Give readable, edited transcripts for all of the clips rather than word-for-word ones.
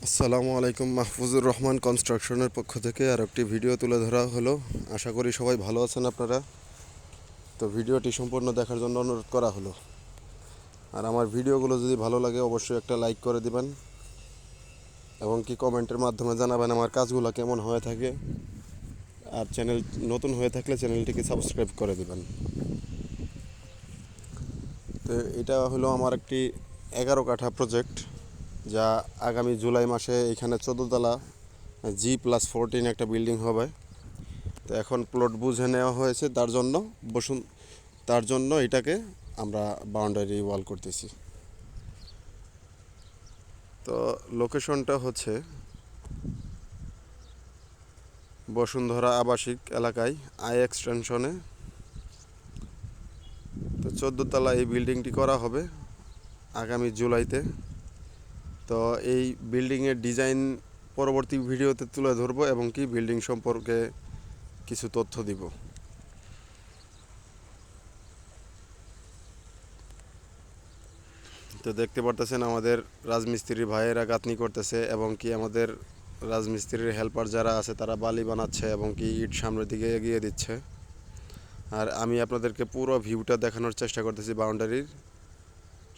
আসসালামু আলাইকুম। মাহফুজুর রহমান কনস্ট্রাকশনের পক্ষ থেকে আর একটি ভিডিও তুলে ধরা হলো। আশা করি সবাই ভালো আছেন আপনারা। তো ভিডিওটি সম্পূর্ণ দেখার জন্য অনুরোধ করা হলো। আর আমার ভিডিওগুলো যদি ভালো লাগে অবশ্যই একটা লাইক করে দিবেন এবং কি কমেন্টের মাধ্যমে জানাবেন আমার কাজগুলো কেমন হয়ে থাকে। আর চ্যানেল নতুন হয়ে থাকলে চ্যানেলটিকে সাবস্ক্রাইব করে দিবেন। তো এটা হলো আমার একটি 11 কাঠা প্রজেক্ট, যা আগামী জুলাই মাসে এখানে 14 তলা G+14 একটা বিল্ডিং হবে। তো এখন প্লট বুঝে নেওয়া হয়েছে, তার জন্য এটাকে আমরা বাউন্ডারি ওয়াল করতেছি। তো লোকেশনটা হচ্ছে বসুন্ধরা আবাসিক এলাকায় এক্সটেনশনে। তো 14 তলা এই বিল্ডিংটি করা হবে আগামী জুলাইতে। তো এই বিল্ডিংয়ের ডিজাইন পরবর্তী ভিডিওতে তুলে ধরবো এবং কি বিল্ডিং সম্পর্কে কিছু তথ্য দিব। তো দেখতে পারতেছেন আমাদের রাজমিস্ত্রির ভাইয়েরা গাঁথনি করতেছে এবং কি আমাদের রাজমিস্ত্রির হেল্পার যারা আছে তারা বালি বানাচ্ছে এবং কি ইট সামনের দিকে এগিয়ে দিচ্ছে। আর আমি আপনাদেরকে পুরো ভিউটা দেখানোর চেষ্টা করতেছি বাউন্ডারির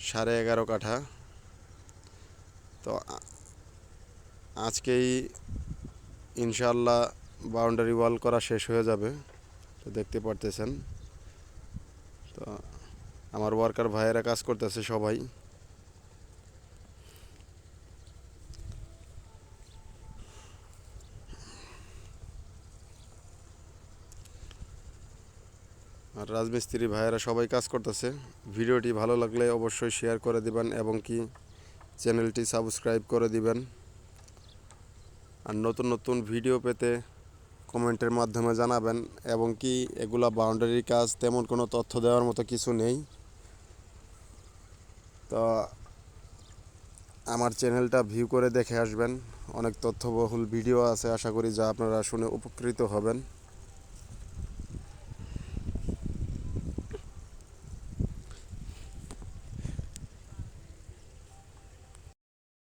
11.5 কাঠা। তো আজকেই ইনশাআল্লাহ বাউন্ডারি ওয়াল করা শেষ হয়ে যাবে। তো দেখতে পারতেছেন, তো আমার ওয়ার্কার ভাইয়েরা কাজ করতেছে সবাই। আর রাজমিস্ত্রি ভাইয়েরা সবাই কাজ করতেছে। ভিডিওটি ভালো লাগলে অবশ্যই শেয়ার করে দিবেন এবং কি চ্যানেলটি সাবস্ক্রাইব করে দিবেন। আর নতুন নতুন ভিডিও পেতে কমেন্টের মাধ্যমে জানাবেন এবং কি এগুলা বাউন্ডারির কাজ, তেমন কোনো তথ্য দেওয়ার মতো কিছু নেই। তো আমার চ্যানেলটা ভিউ করে দেখে আসবেন, অনেক তথ্যবহুল ভিডিও আছে আশা করি, যা আপনারা শুনে উপকৃত হবেন।